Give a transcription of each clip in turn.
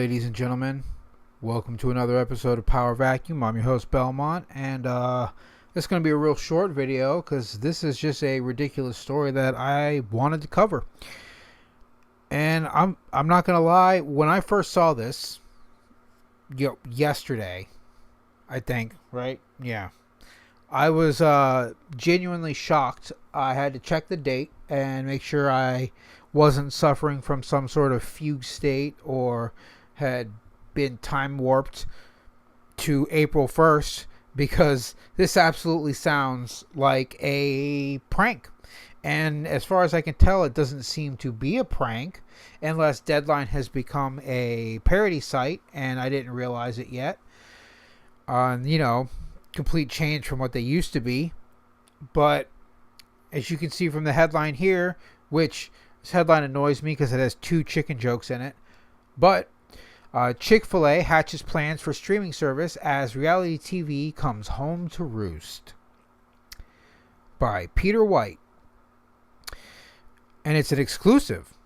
ladies and gentlemen. Welcome to another episode of Power Vacuum. I'm your host, Belmont, and it's going to be a real short video because this is just a ridiculous story that I wanted to cover. And I'm not going to lie, when I first saw this, yesterday, I think, right? Yeah. I was genuinely shocked. I had to check the date and make sure I wasn't suffering from some sort of fugue state or had been time warped to April 1st, because this absolutely sounds like a prank. And as far as I can tell, it doesn't seem to be a prank unless Deadline has become a parody site and I didn't realize it yet. Complete change from what they used to be. But as you can see from the headline here, which this headline annoys me because it has 2 chicken jokes in it, but Chick-Fil-A hatches plans for streaming service as reality TV comes home to roost, by Peter White. And it's an exclusive.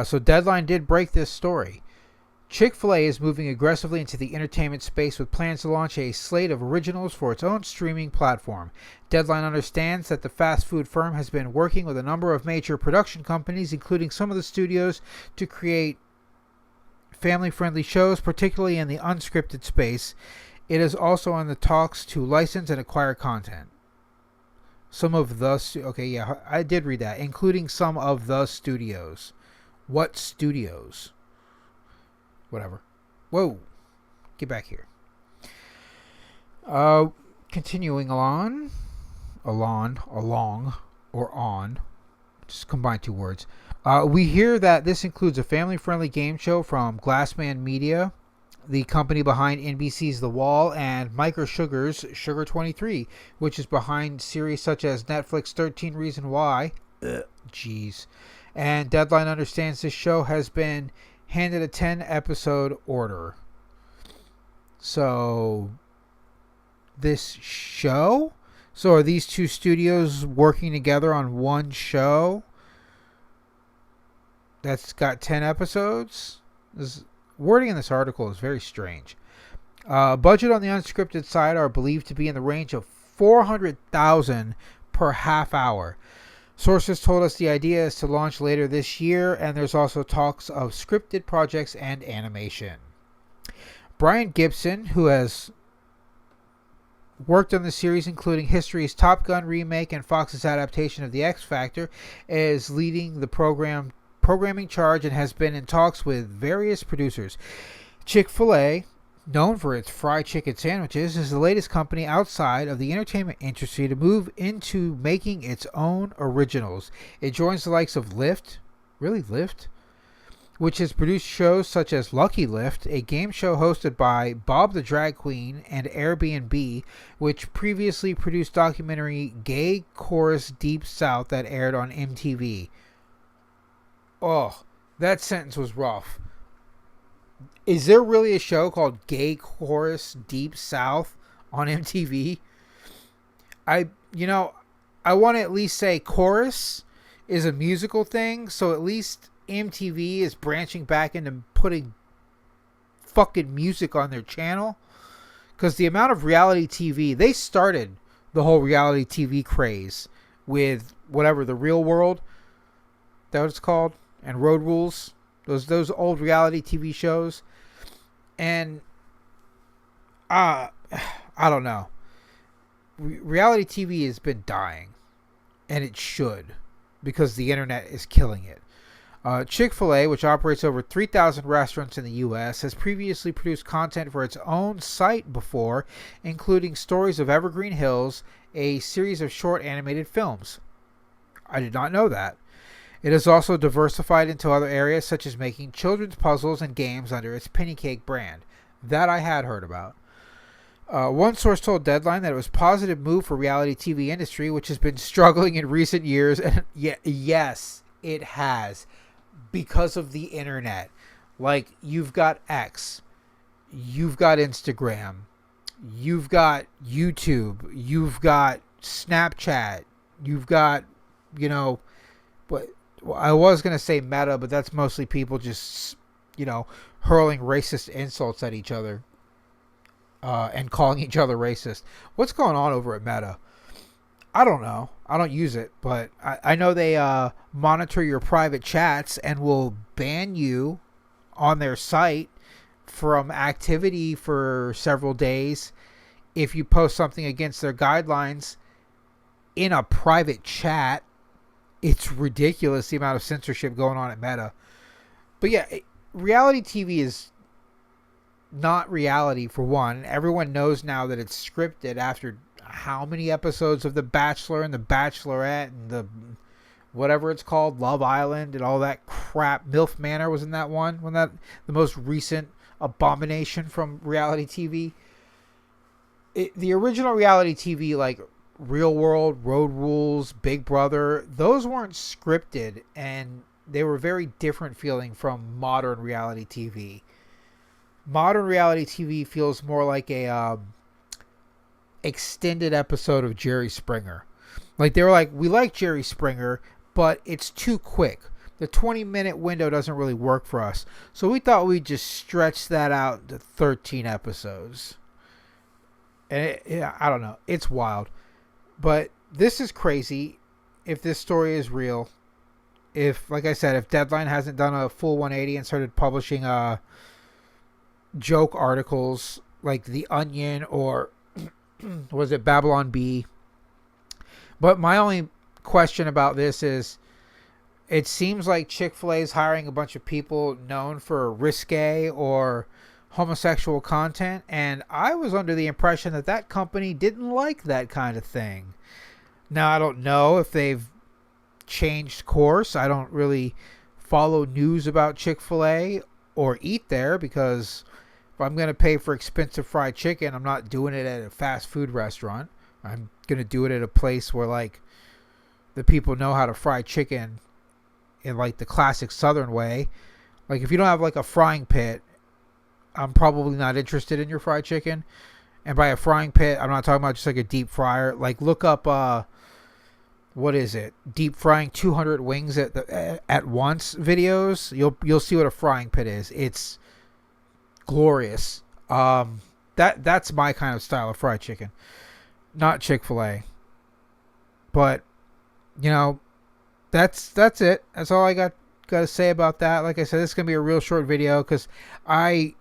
So Deadline did break this story. Chick-fil-A is moving aggressively into the entertainment space with plans to launch a slate of originals for its own streaming platform. Deadline understands that the fast food firm has been working with a number of major production companies, including some of the studios, to create family-friendly shows, particularly in the unscripted space. It is also on the talks to license and acquire content. I did read that, including some of the studios. What studios? Whatever. Whoa. Get back here. Continuing along, or on. Just combine 2 words. We hear that this includes a family-friendly game show from Glassman Media, the company behind NBC's The Wall, and Micro Sugar's Sugar 23, which is behind series such as Netflix 13 Reasons Why. Jeez. And Deadline understands this show has been handed a 10-episode order. So, this show? So are these 2 studios working together on one show that's got 10 episodes? This wording in this article is very strange. Budget on the unscripted side are believed to be in the range of $400,000 per half hour. Sources told us the idea is to launch later this year, and there's also talks of scripted projects and animation. Brian Gibson, who has worked on the series, including history's Top Gun remake and Fox's adaptation of The X Factor, is leading the programming charge and has been in talks with various producers. Chick-fil-A, known for its fried chicken sandwiches, is the latest company outside of the entertainment industry to move into making its own originals. It joins the likes of Lyft, which has produced shows such as Lucky Lift, a game show hosted by Bob the Drag Queen, and Airbnb, which previously produced documentary Gay Chorus Deep South that aired on MTV. Oh, that sentence was rough. Is there really a show called Gay Chorus Deep South on MTV? I want to at least say chorus is a musical thing, so at least MTV is branching back into putting fucking music on their channel. Because the amount of reality TV, they started the whole reality TV craze with whatever, The Real World, that's what it's called, and Road Rules, those old reality TV shows. And I don't know. Reality TV has been dying, and it should, because the internet is killing it. Chick-fil-A, which operates over 3,000 restaurants in the U.S., has previously produced content for its own site before, including Stories of Evergreen Hills, a series of short animated films. I did not know that. It has also diversified into other areas, such as making children's puzzles and games under its Penny Cake brand. That I had heard about. One source told Deadline that it was a positive move for reality TV industry, which has been struggling in recent years. And yes, it has. Because of the internet. Like, you've got X. You've got Instagram. You've got YouTube. You've got Snapchat. You've got, what I was going to say Meta, but that's mostly people just, hurling racist insults at each other and calling each other racist. What's going on over at Meta? I don't know. I don't use it, but I know they monitor your private chats and will ban you on their site from activity for several days if you post something against their guidelines in a private chat. It's ridiculous the amount of censorship going on at Meta. But yeah, reality TV is not reality for one. Everyone knows now that it's scripted after how many episodes of The Bachelor and The Bachelorette and the whatever it's called, Love Island and all that crap. MILF Manor was in that one, when that the most recent abomination from reality TV. The original reality TV, like Real World, Road Rules, Big Brother, those weren't scripted, and they were very different feeling from modern reality TV. Modern reality TV feels more like a extended episode of Jerry Springer. Like, they were like, we like Jerry Springer, but it's too quick. The 20-minute window doesn't really work for us. So we thought we'd just stretch that out to 13 episodes. And I don't know. It's wild. But this is crazy if this story is real. If, like I said, if Deadline hasn't done a full 180 and started publishing joke articles like The Onion or was it Babylon Bee? But my only question about this is, it seems like Chick-fil-A is hiring a bunch of people known for risque or homosexual content, and I was under the impression that that company didn't like that kind of thing. Now, I don't know if they've changed course. I don't really follow news about Chick-fil-A or eat there, because if I'm going to pay for expensive fried chicken, I'm not doing it at a fast food restaurant. I'm going to do it at a place where, like, the people know how to fry chicken in, like, the classic Southern way. Like, if you don't have, like, a frying pit, I'm probably not interested in your fried chicken. And by a frying pit, I'm not talking about just, like, a deep fryer. Like, look up, what is it? Deep frying 200 wings at once videos. You'll see what a frying pit is. It's glorious. That's my kind of style of fried chicken. Not Chick-fil-A. But, you know, that's it. That's all I got to say about that. Like I said, this is going to be a real short video because I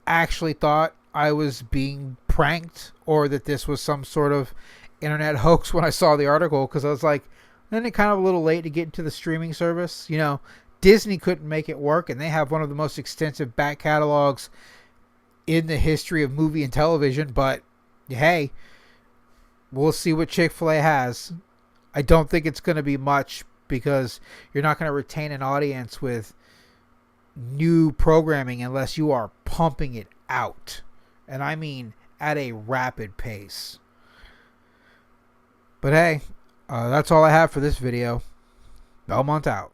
actually thought I was being pranked or that this was some sort of internet hoax when I saw the article, because I was like, isn't it kind of a little late to get into the streaming service? You know, Disney couldn't make it work, and they have one of the most extensive back catalogs in the history of movie and television, but hey, we'll see what Chick-fil-A has. I don't think it's going to be much, because you're not going to retain an audience with new programming unless you are pumping it out. And I mean at a rapid pace. But hey, that's all I have for this video. Belmont out.